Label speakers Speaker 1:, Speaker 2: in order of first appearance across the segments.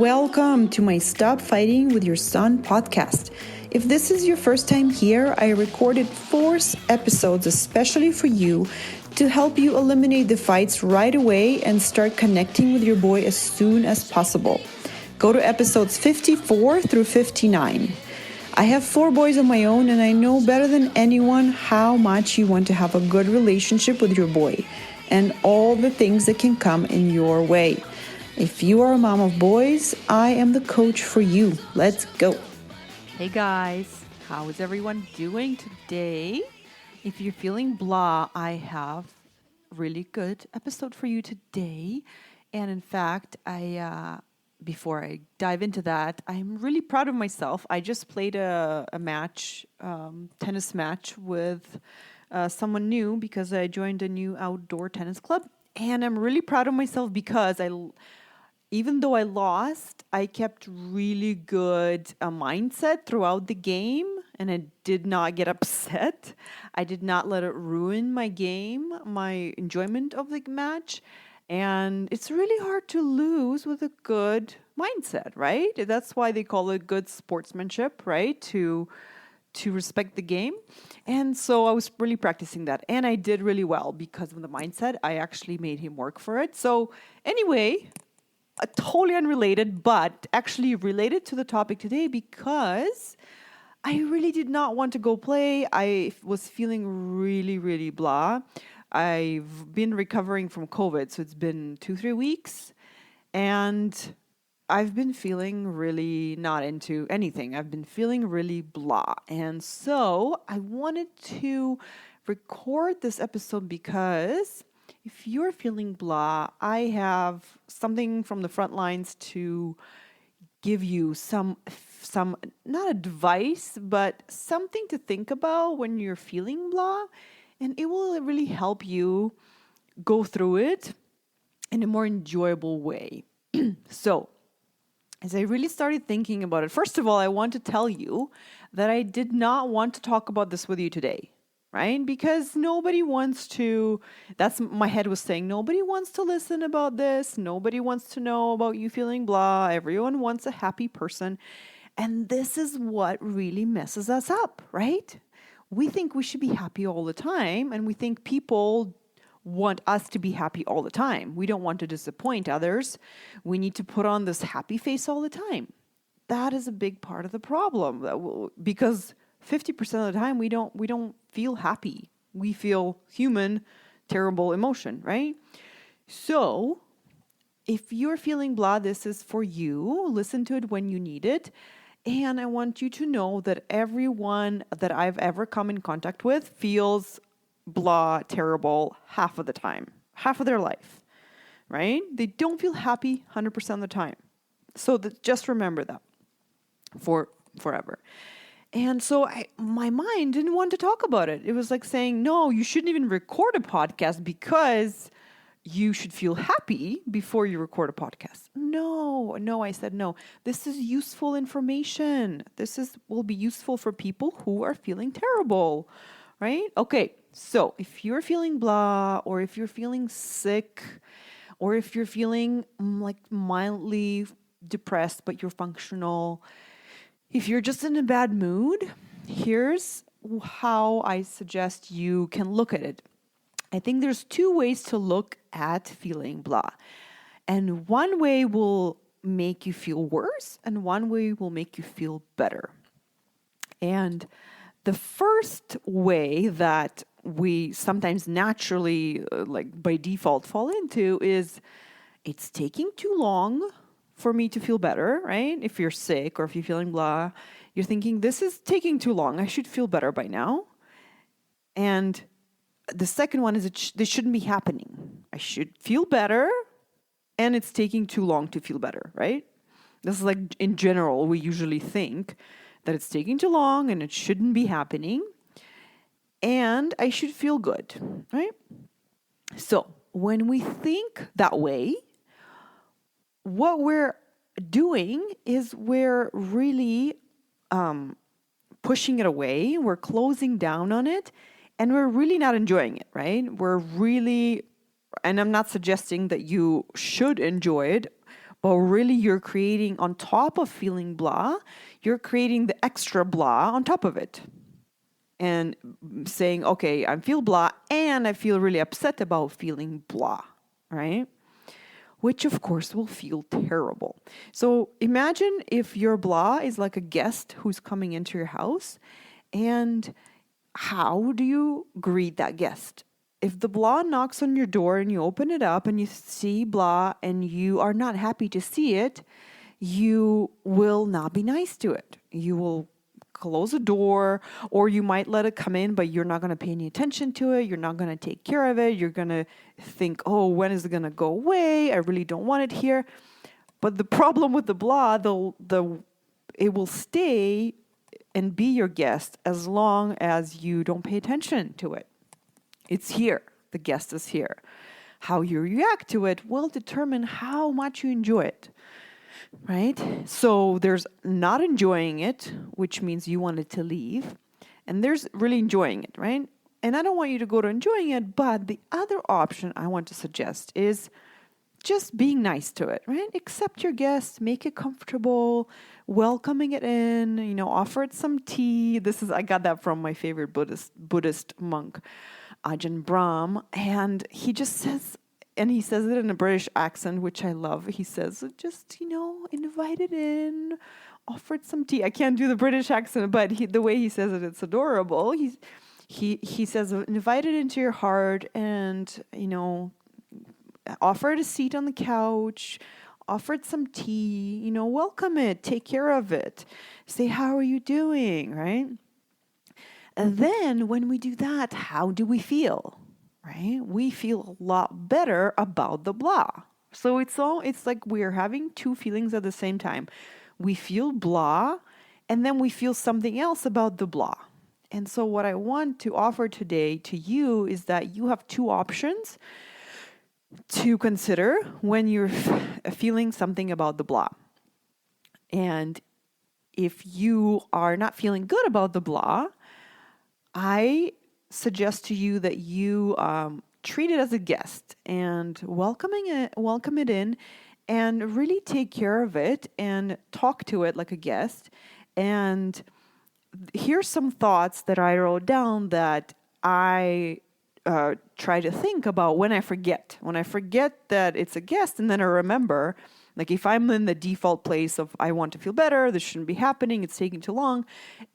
Speaker 1: Welcome to my Stop Fighting with Your Son podcast. If this is your first time here, I recorded 4 episodes especially for you to help you eliminate the fights right away and start connecting with your boy as soon as possible. Go to episodes 54 through 59. I have 4 boys of my own, and I know better than anyone how much you want to have a good relationship with your boy and all the things that can come in your way. If you are a mom of boys, I am the coach for you. Let's go.
Speaker 2: Hey guys, how is everyone doing today? If you're feeling blah, I have a really good episode for you today. And in fact, before I dive into that, I'm really proud of myself. I just played a match, tennis match with someone new because I joined a new outdoor tennis club. And I'm really proud of myself because even though I lost, I kept really good mindset throughout the game, and I did not get upset. I did not let it ruin my game, my enjoyment of the match. And it's really hard to lose with a good mindset, right? That's why they call it good sportsmanship, right? To respect the game. And so I was really practicing that. And I did really well because of the mindset. I actually made him work for it. So anyway, totally unrelated, but actually related to the topic today because I really did not want to go play. I was feeling really, really blah. I've been recovering from COVID, so it's been 2-3 weeks, and I've been feeling really not into anything. I've been feeling really blah. And so I wanted to record this episode because if you're feeling blah, I have something from the front lines to give you some not advice, but something to think about when you're feeling blah, and it will really help you go through it in a more enjoyable way. So, as I really started thinking about it, first of all, I want to tell you that I did not want to talk about this with you today. Right? Because nobody wants to, that's my head was saying, nobody wants to listen about this. Nobody wants to know about you feeling blah. Everyone wants a happy person. And this is what really messes us up, right? We think we should be happy all the time. And we think people want us to be happy all the time. We don't want to disappoint others. We need to put on this happy face all the time. That is a big part of the problem because 50% of the time we don't feel happy. We feel human, terrible emotion, right? So if you're feeling blah, this is for you. Listen to it when you need it. And I want you to know that everyone that I've ever come in contact with feels blah, terrible half of the time, half of their life, right? They don't feel happy 100% of the time. So just remember that for forever. And so my mind didn't want to talk about it. It was like saying, no, you shouldn't even record a podcast because you should feel happy before you record a podcast. No, I said, no, this is useful information. Will be useful for people who are feeling terrible, right? Okay, so if you're feeling blah, or if you're feeling sick, or if you're feeling like mildly depressed, but you're functional, if you're just in a bad mood, here's how I suggest you can look at it. I think there's 2 ways to look at feeling blah. And one way will make you feel worse, and one way will make you feel better. And the first way that we sometimes naturally, like by default, fall into is it's taking too long for me to feel better, right? If you're sick or if you're feeling blah, you're thinking, this is taking too long. I should feel better by now. And the second one is this shouldn't be happening. I should feel better, and it's taking too long to feel better, right? This is like in general, we usually think that it's taking too long and it shouldn't be happening. And I should feel good, right? So when we think that way, what we're doing is we're really pushing it away. We're closing down on it, and we're really not enjoying it, right? We're really, and I'm not suggesting that you should enjoy it, But really, you're creating on top of feeling blah, you're creating the extra blah on top of it. And saying, okay, I feel blah and I feel really upset about feeling blah, right? Which of course will feel terrible. So imagine if your blah is like a guest who's coming into your house, and how do you greet that guest? If the blah knocks on your door and you open it up and you see blah and you are not happy to see it, you will not be nice to it. You will close the door, or you might let it come in, but you're not going to pay any attention to it. You're not going to take care of it. You're going to think, oh, when is it going to go away? I really don't want it here. But the problem with the blah, it will stay and be your guest as long as you don't pay attention to it. It's here. The guest is here. How you react to it will determine how much you enjoy it. Right? So there's not enjoying it, which means you wanted to leave. And there's really enjoying it, right? And I don't want you to go to enjoying it, but the other option I want to suggest is just being nice to it, right? Accept your guests, make it comfortable, welcoming it in, offer it some tea. I got that from my favorite Buddhist monk, Ajahn Brahm. And he just says, and he says it in a British accent, which I love. He says, just, invite it in, offered some tea. I can't do the British accent, but the way he says it, it's adorable. He says, invite it into your heart and, offer it a seat on the couch, offer it some tea, welcome it, take care of it. Say, how are you doing, right? And then when we do that, how do we feel? Right? We feel a lot better about the blah. So it's like we're having two feelings at the same time. We feel blah, and then we feel something else about the blah. And so what I want to offer today to you is that you have two options to consider when you're feeling something about the blah. And if you are not feeling good about the blah, I suggest to you that you treat it as a guest and welcome it in, and really take care of it and talk to it like a guest. And here's some thoughts that I wrote down that I try to think about when I forget that it's a guest, and then I remember, like if I'm in the default place of I want to feel better, this shouldn't be happening, it's taking too long,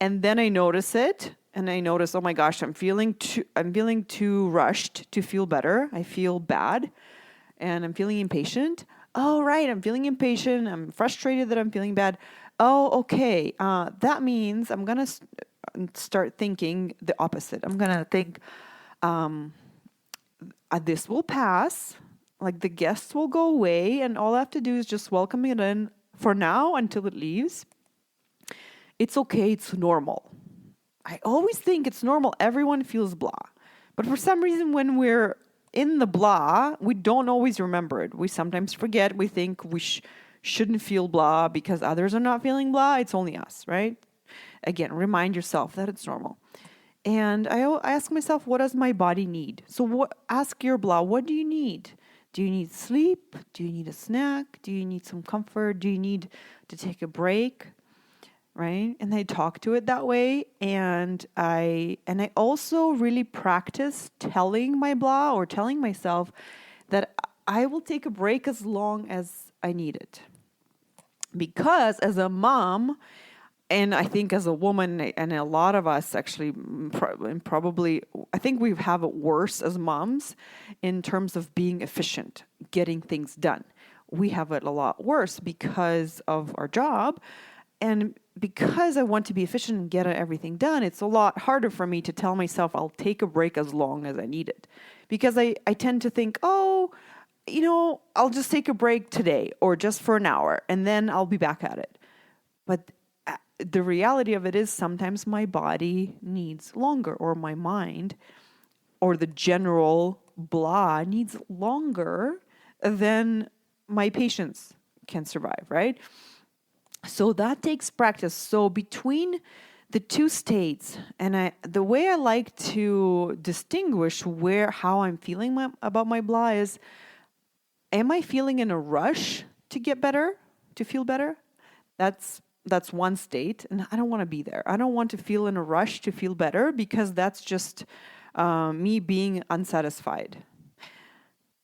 Speaker 2: and then I notice it. And I notice, oh my gosh, I'm feeling too rushed to feel better. I feel bad, and I'm feeling impatient. Oh, right, I'm feeling impatient. I'm frustrated that I'm feeling bad. Oh, okay. That means I'm gonna start thinking the opposite. I'm gonna think, this will pass. Like the guests will go away, and all I have to do is just welcome it in for now until it leaves. It's okay. It's normal. I always think it's normal. Everyone feels blah. But for some reason, when we're in the blah, we don't always remember it. We sometimes forget. We think we shouldn't feel blah because others are not feeling blah. It's only us, right? Again, remind yourself that it's normal. And I ask myself, what does my body need? So ask your blah, what do you need? Do you need sleep? Do you need a snack? Do you need some comfort? Do you need to take a break? Right? And I talk to it that way. And I also really practice telling my blah, or telling myself that I will take a break as long as I need it. Because as a mom, and I think as a woman, and a lot of us actually probably, I think we have it worse as moms in terms of being efficient, getting things done. We have it a lot worse because of our job. And because I want to be efficient and get everything done, it's a lot harder for me to tell myself I'll take a break as long as I need it. Because I tend to think, I'll just take a break today or just for an hour and then I'll be back at it. But the reality of it is sometimes my body needs longer, or my mind or the general blah needs longer than my patience can survive, right? So that takes practice. So between the two states, and the way I like to distinguish how I'm feeling about my blah is, am I feeling in a rush to get better, to feel better. That's one state, and I don't want to be there. I don't want to feel in a rush to feel better because that's just me being unsatisfied.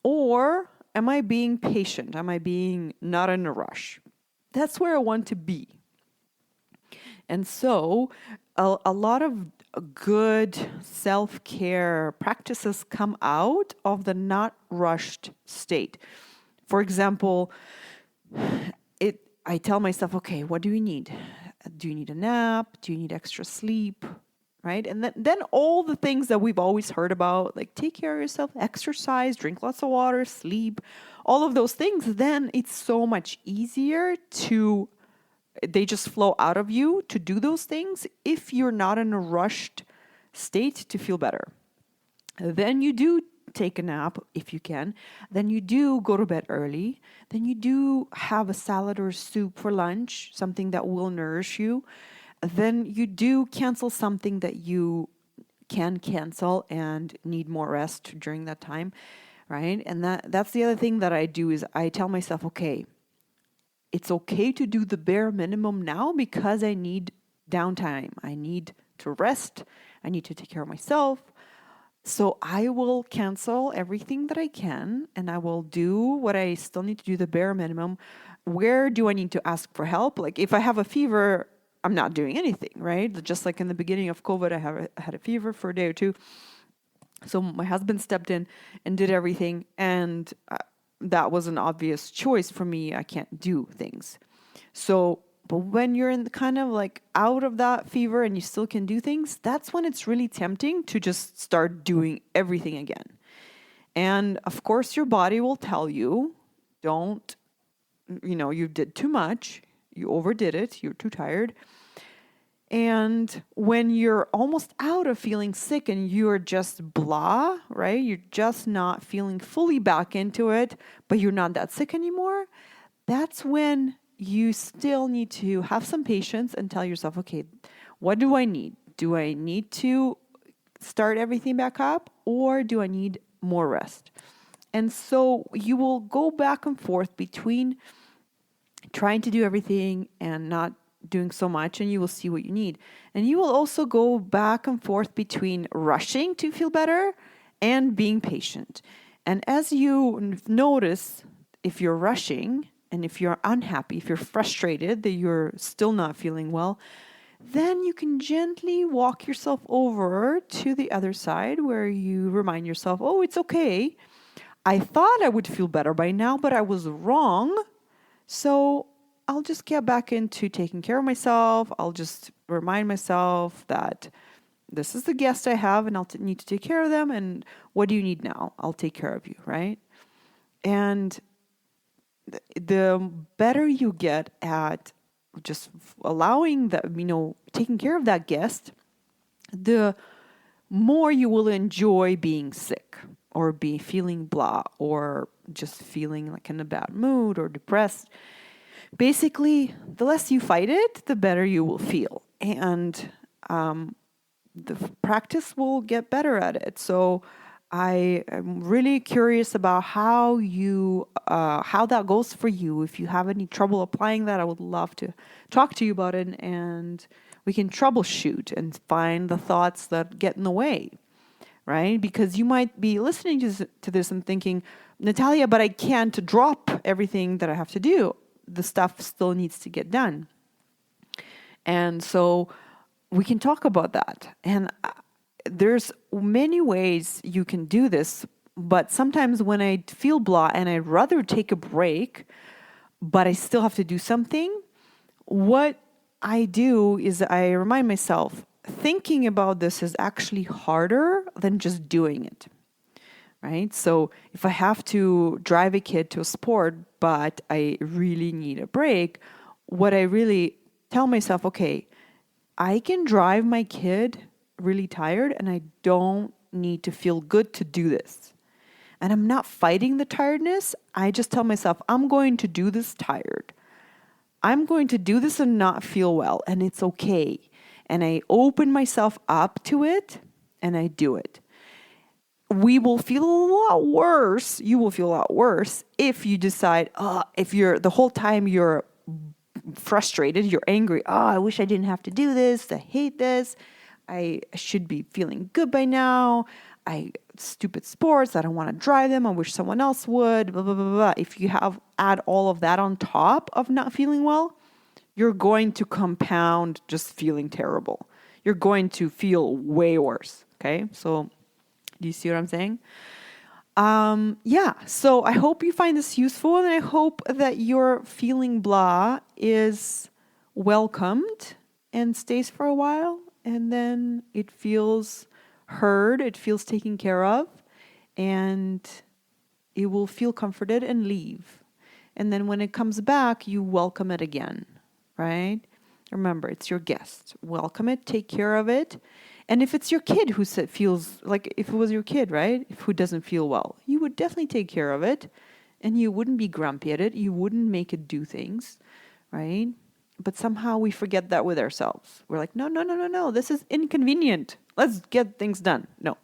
Speaker 2: Or am I being patient? Am I being not in a rush? That's where I want to be. And so a lot of good self-care practices come out of the not rushed state. For example, I tell myself, okay, what do you need? Do you need a nap? Do you need extra sleep? Right? And then all the things that we've always heard about, like take care of yourself, exercise, drink lots of water, sleep, all of those things, then it's so much easier they just flow out of you to do those things if you're not in a rushed state to feel better. Then you do take a nap if you can. Then you do go to bed early. Then you do have a salad or soup for lunch, something that will nourish you. Then you do cancel something that you can cancel and need more rest during that time, right? And that's the other thing that I do is I tell myself, okay, it's okay to do the bare minimum now because I need downtime. I need to rest. I need to take care of myself. So I will cancel everything that I can and I will do what I still need to do, the bare minimum. Where do I need to ask for help? Like if I have a fever, I'm not doing anything, right? Just like in the beginning of COVID, I had a fever for a day or two. So my husband stepped in and did everything. And that was an obvious choice for me. I can't do things. So, but when you're in kind of like out of that fever and you still can do things, that's when it's really tempting to just start doing everything again. And of course, your body will tell you, don't, you did too much. You overdid it. You're too tired. And when you're almost out of feeling sick and you're just blah, right? You're just not feeling fully back into it, but you're not that sick anymore. That's when you still need to have some patience and tell yourself, okay, what do I need? Do I need to start everything back up or do I need more rest? And so you will go back and forth between trying to do everything and not doing so much, and you will see what you need. And you will also go back and forth between rushing to feel better and being patient. And as you notice, if you're rushing and if you're unhappy, if you're frustrated that you're still not feeling well, then you can gently walk yourself over to the other side where you remind yourself, oh, it's okay. I thought I would feel better by now, but I was wrong. So I'll just get back into taking care of myself. I'll just remind myself that this is the guest I have and I'll need to take care of them. And what do you need now? I'll take care of you, right? And the better you get at just allowing that, taking care of that guest, the more you will enjoy being sick or be feeling blah or just feeling like in a bad mood or depressed. Basically, the less you fight it, the better you will feel. And the practice will get better at it. So I am really curious about how that goes for you. If you have any trouble applying that, I would love to talk to you about it. And we can troubleshoot and find the thoughts that get in the way, right? Because you might be listening to this and thinking, Natalia, but I can't drop everything that I have to do. The stuff still needs to get done. And so we can talk about that. And there's many ways you can do this, but sometimes when I feel blah and I'd rather take a break, but I still have to do something, what I do is I remind myself, thinking about this is actually harder than just doing it. Right? So if I have to drive a kid to a sport, but I really need a break, what I really tell myself, okay, I can drive my kid really tired and I don't need to feel good to do this. And I'm not fighting the tiredness. I just tell myself, I'm going to do this tired. I'm going to do this and not feel well, and it's okay. And I open myself up to it and I do it. we will feel a lot worse. You will feel a lot worse if you decide, if you're the whole time you're frustrated, you're angry. I wish I didn't have to do this. I hate this. I should be feeling good by now. Stupid sports. I don't want to drive them. I wish someone else would. Blah, blah, blah, blah. If you add all of that on top of not feeling well, you're going to compound just feeling terrible. You're going to feel way worse. Okay. So do you see what I'm saying? So I hope you find this useful, and I hope that your feeling blah is welcomed and stays for a while, and then it feels heard, it feels taken care of, and it will feel comforted and leave. And then when it comes back, you welcome it again, right? Remember, it's your guest. Welcome it, take care of it. And if it's your kid who feels like, if it was your kid, right, who doesn't feel well, you would definitely take care of it, and you wouldn't be grumpy at it. You wouldn't make it do things, right? But somehow we forget that with ourselves. We're like, no, this is inconvenient. Let's get things done. No.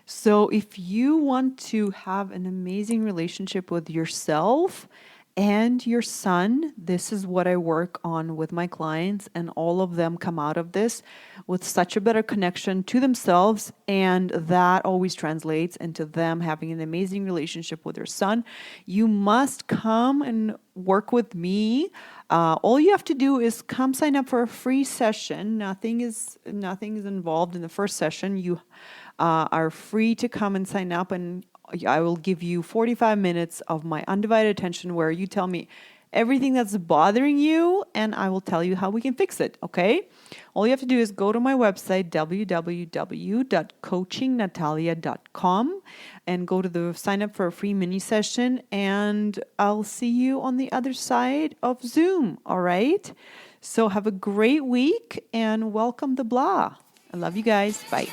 Speaker 2: So if you want to have an amazing relationship with yourself and your son, this is what I work on with my clients, and all of them come out of this with such a better connection to themselves, and that always translates into them having an amazing relationship with their son. You must come and work with me. All you have to do is come sign up for a free session. Nothing is involved in the first session. You are free to come and sign up, and I will give you 45 minutes of my undivided attention where you tell me everything that's bothering you, and I will tell you how we can fix it, okay? All you have to do is go to my website, www.coachingnatalia.com, and go to the sign up for a free mini session, and I'll see you on the other side of Zoom, all right? So have a great week, and welcome the blah. I love you guys. Bye.